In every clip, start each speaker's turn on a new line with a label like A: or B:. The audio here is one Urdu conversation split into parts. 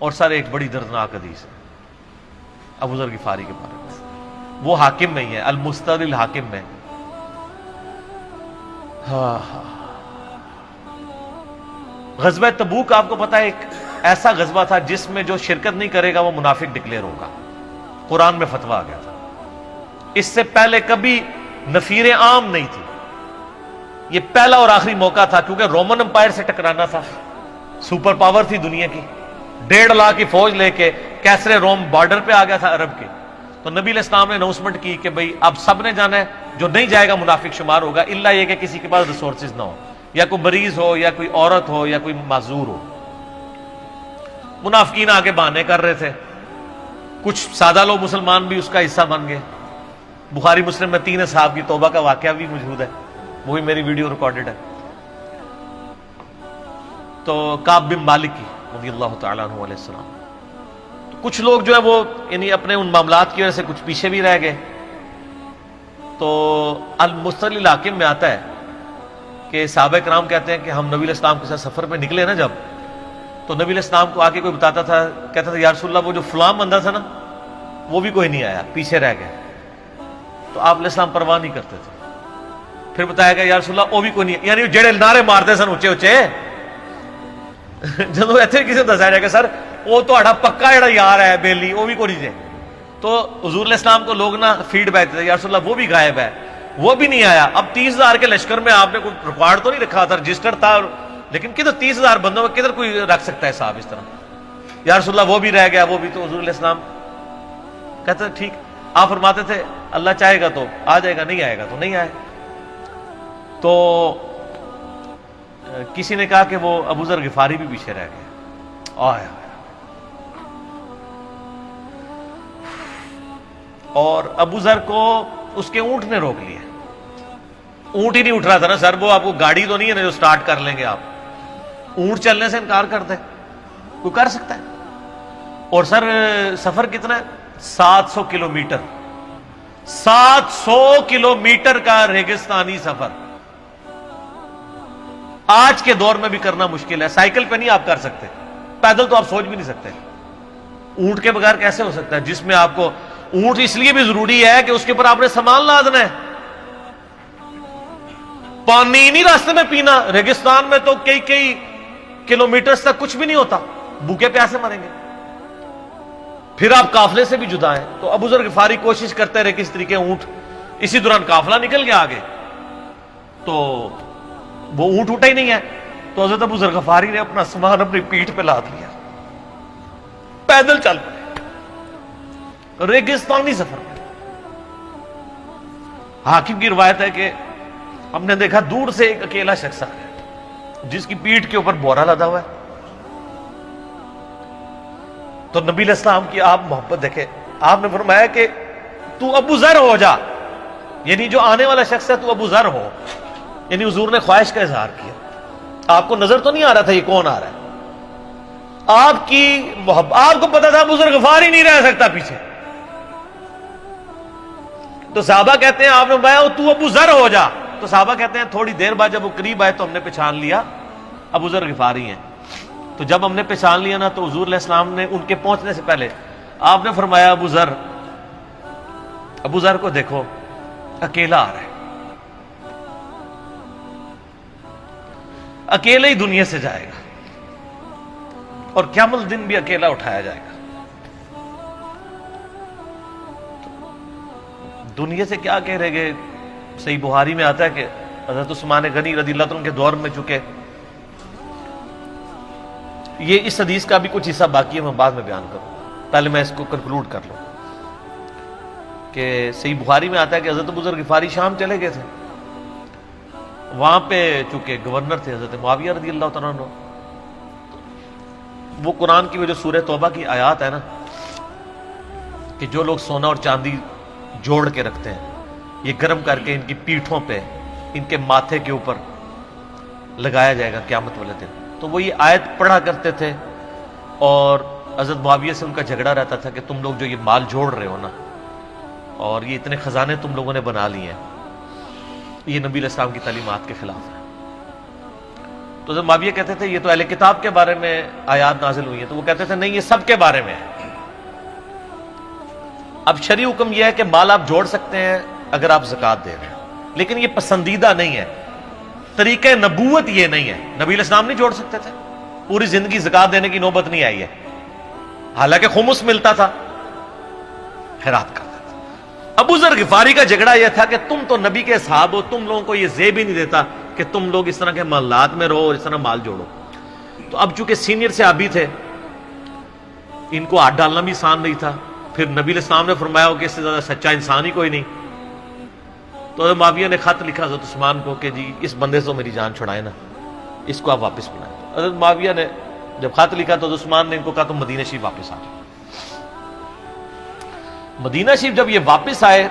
A: اور سر ایک بڑی دردناک حدیث ہے ابو ذر غفاری کے بارے میں، وہ حاکم میں ہی ہے، المستدرک الحاکم میں۔ غزوہ تبوک آپ کو پتا ہے ایک ایسا غزوہ تھا جس میں جو شرکت نہیں کرے گا وہ منافق ڈکلیئر ہوگا، قرآن میں فتویٰ آ گیا تھا۔ اس سے پہلے کبھی نفیر عام نہیں تھی، یہ پہلا اور آخری موقع تھا، کیونکہ رومن امپائر سے ٹکرانا تھا، سپر پاور تھی دنیا کی، 1.5 لاکھ کی فوج لے کے کیسرے روم بارڈر پہ آ گیا تھا عرب کے۔ تو نبی علیہ السلام نے اناؤنسمنٹ کی کہ بھئی اب سب نے جانا ہے، جو نہیں جائے گا منافق شمار ہوگا، الا یہ کہ کسی کے پاس ریسورسز نہ ہو، یا کوئی مریض ہو، یا کوئی عورت ہو، یا کوئی معذور ہو۔ منافقین آگے بہانے کر رہے تھے، کچھ سادہ لوگ مسلمان بھی اس کا حصہ بن گئے۔ بخاری مسلم میں 3 اصحاب کی توبہ کا واقعہ بھی موجود ہے، وہی میری ویڈیو ریکارڈڈ ہے۔ تو کعب بن مالک کی رضی اللہ تعالیٰ عنہ علیہ السلام، تو کچھ لوگ جو ہے وہ یعنی اپنے ان معاملات کی وجہ سے کچھ پیچھے بھی رہ گئے۔ تو المستدرک الحاکم میں آتا ہے کہ صحابہ کرام کہتے ہیں کہ ہم نبی علیہ السلام کے ساتھ سفر پہ نکلے نا جب، تو نبی علیہ السلام کو آ کے کوئی بتاتا تھا، کہتا تھا یا رسول اللہ وہ جو فلاں بندہ تھا نا وہ بھی کوئی نہیں آیا، پیچھے رہ گیا۔ تو آپ علیہ السلام پرواہ نہیں کرتے تھے۔ پھر بتایا گیا یا رسول اللہ وہ بھی کوئی نہیں، یعنی جڑے نعرے مارتے سن اچے اچے، جدو ایتھے کسی دسایا جائے گا سر وہ تہاڈا پکا جڑا یار ہے بیلی وہ بھی کوئی نہیں جائے، تو حضور علیہ السلام کو لوگ نا فیڈ بیک دیتے یا رسول اللہ وہ بھی غائب ہے، وہ بھی نہیں آیا۔ اب 30,000 کے لشکر میں آپ نے کوئی ریکارڈ تو نہیں رکھا تھا، رجسٹر تھا، لیکن کدھر 30,000 بندوں میں کدھر کوئی رکھ سکتا ہے صاحب اس طرح، یا رسول اللہ وہ بھی رہ گیا، وہ بھی۔ تو حضور علیہ السلام کہتے ہیں ٹھیک، آپ فرماتے تھے اللہ چاہے گا تو آ جائے گا، نہیں آئے گا تو نہیں آئے۔ تو کسی نے کہا کہ وہ ابو ذر غفاری بھی پیچھے رہ گیا، آیا اور ابو ذر کو اس کے اونٹ نے روک لیا۔ اونٹ ہی نہیں اٹھ رہا تھا نا سر، وہ آپ کو گاڑی تو نہیں ہے نا جو سٹارٹ کر لیں گے آپ، اونٹ چلنے سے انکار کر دیں، کوئی کر سکتا ہے؟ اور سر سفر کتنا ہے؟ 700 کلومیٹر، 700 کلومیٹر کا ریگستانی سفر آج کے دور میں بھی کرنا مشکل ہے۔ سائیکل پہ نہیں آپ کر سکتے، پیدل تو آپ سوچ بھی نہیں سکتے، اونٹ کے بغیر کیسے ہو سکتا ہے؟ جس میں آپ کو اونٹ اس لیے بھی ضروری ہے کہ اس کے اوپر آپ نے سامان لادنا ہے، پانی نہیں راستے میں پینا، ریگستان میں تو کئی کلومیٹرز تک کچھ بھی نہیں ہوتا، بھوکے پیاسے مریں گے۔ پھر آپ قافلے سے بھی جدا ہیں۔ تو ابو ذر غفاری کوشش کرتے رہے کس طریقے اونٹ، اسی دوران قافلہ نکل گیا آگے، تو وہ اونٹ اٹھا ہی نہیں ہے، تو حضرت ابو ذر غفاری نے اپنا سامان اپنی پیٹھ پہ لاد لیا، پیدل چل پڑے ریگستانی سفر میں۔ حاکم کی روایت ہے کہ ہم نے دیکھا دور سے ایک اکیلا شخص آ گیا جس کی پیٹھ کے اوپر بورا لدا ہوا ہے۔ تو نبی علیہ السلام کی آپ محبت دیکھیں، آپ نے فرمایا کہ تو ابو ذر ہو جا، یعنی جو آنے والا شخص ہے تو ابو ذر ہو، یعنی حضور نے خواہش کا اظہار کیا۔ آپ کو نظر تو نہیں آ رہا تھا یہ کون آ رہا ہے، آپ کی محبت، آپ کو پتا تھا ابو ذر غفاری نہیں رہ سکتا پیچھے۔ تو صحابہ کہتے ہیں آپ نے فرمایا تو ابو ذر ہو جا، تو صحابہ کہتے ہیں تھوڑی دیر بعد جب وہ قریب آئے تو ہم نے پہچان لیا ابو ذر غفاری ہیں۔ تو جب ہم نے پہچان لیا نا تو حضور علیہ السلام نے ان کے پہنچنے سے پہلے آپ نے فرمایا ابو ذر کو دیکھو اکیلا آ رہا ہے، اکیلے ہی دنیا سے جائے گا اور قیامت الدن بھی اکیلا اٹھایا جائے گا۔ دنیا سے کیا کہہ رہے گے؟ صحیح بخاری میں آتا ہے کہ حضرت عثمان غنی رضی اللہ عنہ کے دور میں چکے، یہ اس حدیث کا بھی کچھ حصہ باقی ہے، میں بعد میں بیان کروں، پہلے میں اس کو کنکلوڈ کر لوں کہ صحیح بخاری میں آتا ہے کہ حضرت ابو ذر غفاری شام چلے گئے تھے، وہاں پہ چونکہ گورنر تھے حضرت معاویہ رضی اللہ تعالیٰ عنہ، وہ قرآن کی وہ جو سورہ توبہ کی آیات ہے نا کہ جو لوگ سونا اور چاندی جوڑ کے رکھتے ہیں یہ گرم کر کے ان کی پیٹھوں پہ، ان کے ماتھے کے اوپر لگایا جائے گا قیامت والے دن، تو وہ یہ آیت پڑھا کرتے تھے، اور حضرت معاویہ سے ان کا جھگڑا رہتا تھا کہ تم لوگ جو یہ مال جوڑ رہے ہو نا اور یہ اتنے خزانے تم لوگوں نے بنا لیے ہیں، یہ نبی علیہ السلام کی تعلیمات کے خلاف ہے۔ تو حضرت معاویہ کہتے تھے یہ تو اہل کتاب کے بارے میں آیات نازل ہوئی ہیں، تو وہ کہتے تھے نہیں، یہ سب کے بارے میں ہے۔ اب شرعی حکم یہ ہے کہ مال آپ جوڑ سکتے ہیں اگر آپ زکوٰۃ دے رہے ہیں، لیکن یہ پسندیدہ نہیں ہے، طریقہ نبوت یہ نہیں ہے۔ نبی علیہ السلام نہیں جوڑ سکتے تھے، پوری زندگی زکوٰۃ دینے کی نوبت نہیں آئی ہے، حالانکہ خمس ملتا تھا، خیرات کرتے تھے۔ ابو ذر غفاری کا جھگڑا یہ تھا کہ تم تو نبی کے صحابہ ہو، تم لوگوں کو یہ زیب ہی نہیں دیتا کہ تم لوگ اس طرح کے محلات میں رہو اور اس طرح مال جوڑو۔ تو اب چونکہ سینئر صحابی تھے، ان کو ہاتھ ڈالنا بھی آسان نہیں تھا، پھر نبی علیہ السلام نے فرمایا ہو کہ اس سے زیادہ سچا انسان ہی کوئی نہیں، تو حضرت معاویہ نے خط لکھا حضرت عثمان کو کہ جی اس بندے سے میری جان چھڑائے نا، اس کو آپ واپس بلائیں۔ حضرت معاویہ نے جب خط لکھا تو حضرت عثمان نے ان کو کہا تم مدینہ شریف واپس آ جاؤ۔ مدینہ شریف جب یہ واپس آئے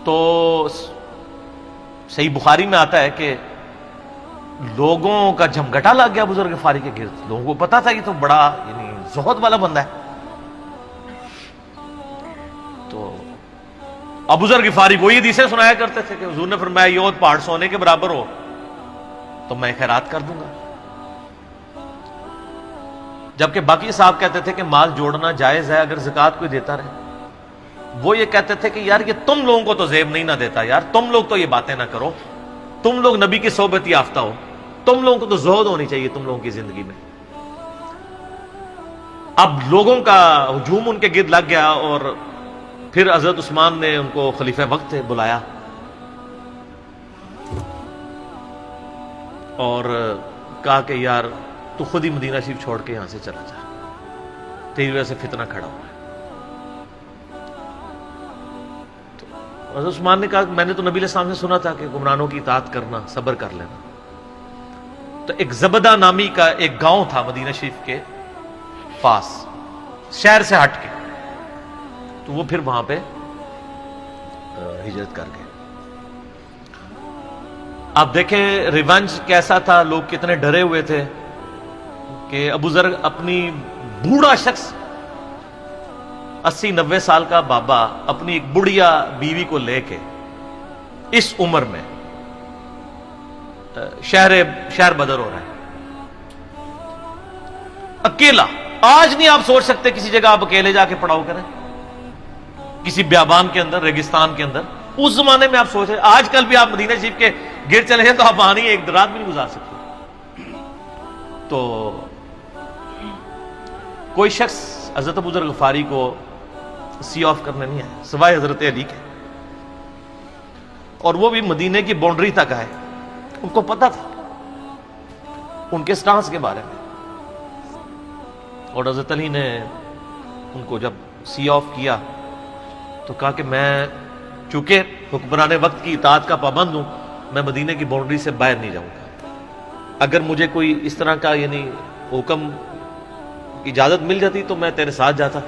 A: تو صحیح بخاری میں آتا ہے کہ لوگوں کا جھمگٹا لگ گیا بزرگ غفاری کے گرد، لوگوں کو پتا تھا یہ تو بڑا یعنی زہد والا بندہ ہے۔ تو ابو ذر غفاری وہی حدیثیں سنایا کرتے تھے کہ حضور نے فرمایا یہ احد پہاڑ سونے کے برابر ہو تو میں خیرات کر دوں گا، جبکہ باقی صاحب کہتے تھے کہ مال جوڑنا جائز ہے اگر زکوٰۃ کوئی دیتا رہے۔ وہ یہ کہتے تھے کہ یار یہ تم لوگوں کو تو زیب نہیں نہ دیتا، یار تم لوگ تو یہ باتیں نہ کرو، تم لوگ نبی کی صحبت یافتہ ہو، تم لوگوں کو تو زہد ہونی چاہیے تم لوگوں کی زندگی میں۔ اب لوگوں کا ہجوم ان کے گرد لگ گیا، اور پھر حضرت عثمان نے ان کو خلیفہ وقت بلایا اور کہا کہ یار تو خود ہی مدینہ شریف چھوڑ کے یہاں سے چلا جا، تیری وجہ سے فتنہ کھڑا ہوا ہے۔ تو حضرت عثمان نے کہا میں نے تو نبی علیہ السلام سے سنا تھا کہ گمرانوں کی اطاعت کرنا، صبر کر لینا۔ تو ایک زبدہ نامی کا ایک گاؤں تھا مدینہ شریف کے پاس، شہر سے ہٹ کے، تو وہ پھر وہاں پہ ہجرت کر گئے۔ آپ دیکھیں ریونج کیسا تھا، لوگ کتنے ڈرے ہوئے تھے کہ ابو ذر اپنی بوڑھا شخص 80-90 سال کا بابا اپنی ایک بڑھیا بیوی کو لے کے اس عمر میں شہر بدر ہو رہا ہے اکیلا۔ آج نہیں آپ سوچ سکتے کسی جگہ آپ اکیلے جا کے پڑاؤ کریں، کسی بیابان کے اندر، ریگستان کے اندر۔ اس زمانے میں آپ سوچ رہے، آج کل بھی آپ مدینہ شریف کے گرد چلے جائیں تو آپ آنی ایک رات بھی نہیں گزار سکتے۔ تو کوئی شخص حضرت ابو ذر غفاری کو سی آف کرنے نہیں آیا سوائے حضرت علی کے، اور وہ بھی مدینے کی باؤنڈری تک آئے۔ ان کو پتا تھا ان کے سٹانس کے بارے میں، اور حضرت علی نے ان کو جب سی آف کیا تو کہا کہ میں چونکہ حکمران وقت کی اطاعت کا پابند ہوں، میں مدینے کی باؤنڈری سے باہر نہیں جاؤں گا۔ اگر مجھے کوئی اس طرح کا یعنی حکم کی اجازت مل جاتی تو میں تیرے ساتھ جاتا۔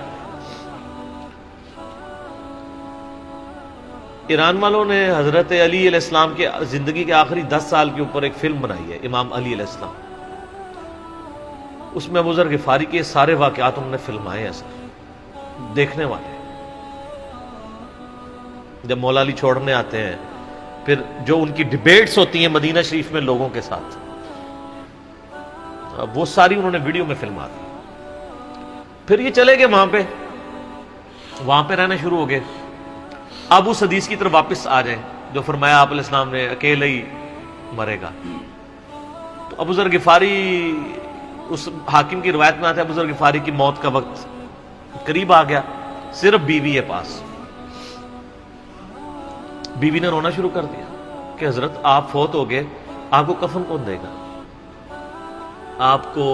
A: ایران والوں نے حضرت علی علیہ السلام کے زندگی کے آخری 10 سال کے اوپر ایک فلم بنائی ہے، امام علی علیہ السلام۔ اس میں ابو ذر غفاری کے سارے واقعات انہوں نے فلمائے ہیں سر، دیکھنے والے جب مولا علی چھوڑنے آتے ہیں، پھر جو ان کی ڈیبیٹس ہوتی ہیں مدینہ شریف میں لوگوں کے ساتھ، وہ ساری انہوں نے ویڈیو میں فلما دی۔ پھر یہ چلے گئے وہاں پہ رہنا شروع ہو گئے۔ اب اس حدیث کی طرف واپس آ جائیں جو فرمایا آپ علیہ السلام نے اکیلے ہی مرے گا۔ تو ابو ذر غفاری، اس حاکم کی روایت میں آتا ہے ابو ذر غفاری کی موت کا وقت قریب آ گیا، صرف بیوی ہے پاس۔ بیوی نے رونا شروع کر دیا کہ حضرت آپ فوت ہو گئے، آپ کو کفن کون دے گا، آپ کو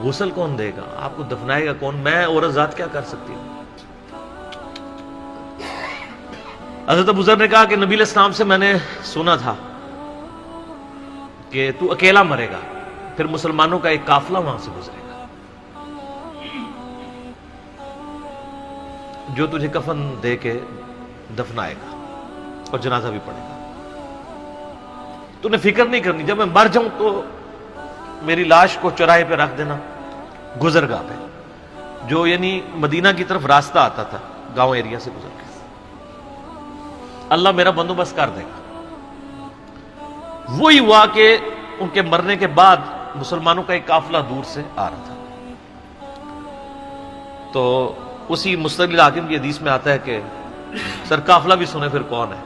A: غسل کون دے گا، آپ کو دفنائے گا کون، میں عورت ذات کیا کر سکتی ہوں۔ حضرت ابو ذر نے کہا کہ نبی علیہ السلام سے میں نے سنا تھا کہ تو اکیلا مرے گا، پھر مسلمانوں کا ایک قافلہ وہاں سے گزرے گا جو تجھے کفن دے کے دفنائے گا اور جنازہ بھی پڑے گا۔ تو نے فکر نہیں کرنی، جب میں مر جاؤں تو میری لاش کو چوراہے پہ رکھ دینا، گزرگاہ پہ، جو یعنی مدینہ کی طرف راستہ آتا تھا گاؤں ایریا سے گزر کے، اللہ میرا بندوبست کر دے گا۔ وہی ہوا کہ ان کے مرنے کے بعد مسلمانوں کا ایک قافلہ دور سے آ رہا تھا. تو اسی مستدل حاکم کی حدیث میں آتا ہے کہ سر قافلہ بھی سنے پھر کون ہے؟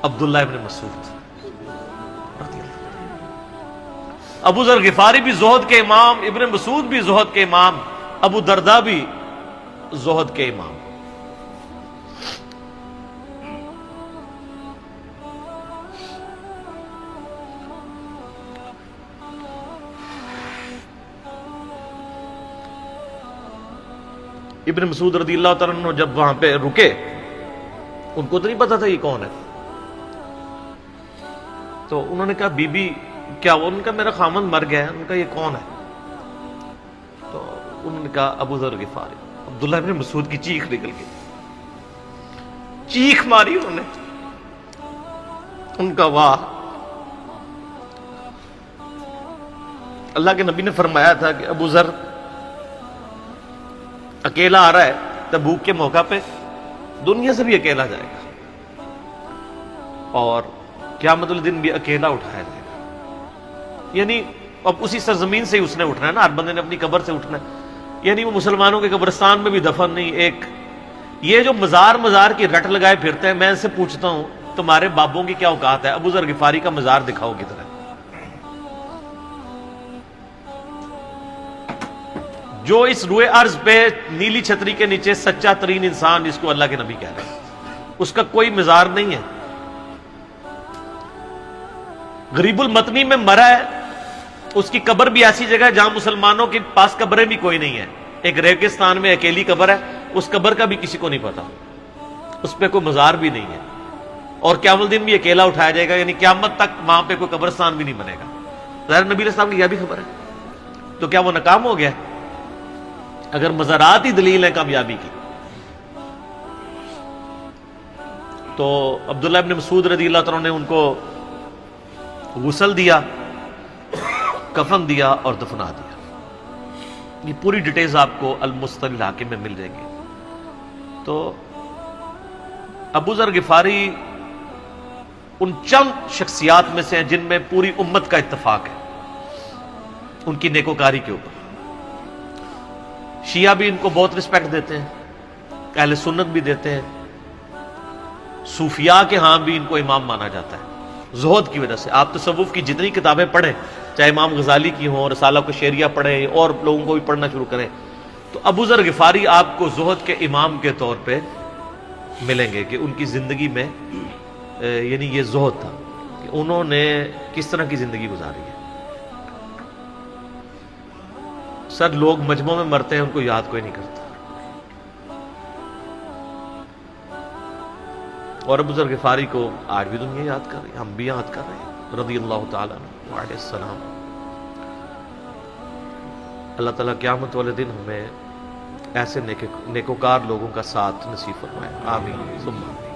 A: عبداللہ ابن مسعود. ابو ذر غفاری بھی زہد کے امام، ابن مسعود بھی زہد کے امام، ابو درداء بھی زہد کے امام. ابن مسعود رضی اللہ تعالیٰ عنہ جب وہاں پہ رکے، ان کو تو نہیں پتا تھا یہ کون ہے. تو انہوں نے کہا بی بی کیا وہ؟ ان کا میرا خامند مر گیا ہے. ان کا یہ کون ہے؟ تو انہوں نے کہا ابو ذر غفاری. عبداللہ ابن مسعود کی چیخ نکل گئی، چیخ ماری انہوں نے. ان کا واہ. اللہ کے نبی نے فرمایا تھا کہ ابو ذر اکیلا آ رہا ہے تبوک کے موقع پہ، دنیا سے بھی اکیلا جائے گا، اور قیامت الدن بھی اکیلا اٹھایا جائے گا. یعنی اب اسی سرزمین سے ہی اس نے اٹھنا ہے نا، ہر بندے نے اپنی قبر سے اٹھنا ہے. یعنی وہ مسلمانوں کے قبرستان میں بھی دفن نہیں. ایک یہ جو مزار کی رٹ لگائے پھرتے ہیں، میں ان سے پوچھتا ہوں تمہارے بابوں کی کیا اوقات ہے؟ ابو ذر غفاری کا مزار دکھاؤ کدھر ہے. جو اس روئے ارض پہ نیلی چھتری کے نیچے سچا ترین انسان جس کو اللہ کے نبی کہہ رہے ہیں، اس کا کوئی مزار نہیں ہے. غریب المتنی میں مرا ہے، اس کی قبر بھی ایسی جگہ ہے جہاں مسلمانوں کے پاس قبریں بھی کوئی نہیں ہے. ایک ریگستان میں اکیلی قبر ہے، اس قبر کا بھی کسی کو نہیں پتا، اس پہ کوئی مزار بھی نہیں ہے، اور قیامت الدن بھی اکیلا اٹھایا جائے گا. یعنی قیامت تک وہاں پہ کوئی قبرستان بھی نہیں بنے گا. ظاہر نبی علیہ السلام کی یہ بھی خبر ہے. تو کیا وہ ناکام ہو گیا اگر مزارات ہی دلیل ہے کامیابی کی؟ تو عبداللہ ابن مسعود رضی اللہ تعالیٰ نے ان کو غسل دیا، کفن دیا اور دفنا دیا. یہ پوری ڈیٹیلز آپ کو المستدل حاکم میں مل جائیں گی. تو ابو ذر غفاری ان چند شخصیات میں سے ہیں جن میں پوری امت کا اتفاق ہے ان کی نیکوکاری کے اوپر. شیعہ بھی ان کو بہت رسپیکٹ دیتے ہیں، اہل سنت بھی دیتے ہیں، صوفیاء کے ہاں بھی ان کو امام مانا جاتا ہے زہد کی وجہ سے. آپ تصوف کی جتنی کتابیں پڑھیں، چاہے امام غزالی کی ہوں، رسالہ قشیریہ پڑھیں، اور لوگوں کو بھی پڑھنا شروع کریں، تو ابو ذر غفاری آپ کو زہد کے امام کے طور پہ ملیں گے کہ ان کی زندگی میں یعنی یہ زہد تھا کہ انہوں نے کس طرح کی زندگی گزاری ہے. سر لوگ مجمعوں میں مرتے ہیں، ان کو یاد کوئی نہیں کرتا، اور ابو ذر غفاری کو آج بھی دنیا یاد کر رہی ہے، ہم بھی یاد کر رہے ہیں رضی اللہ تعالیٰ عنہ علیہ السلام. اللہ تعالیٰ قیامت والے دن ہمیں ایسے نیکوکار لوگوں کا ساتھ نصیب فرمائے. آمین ثم آمین.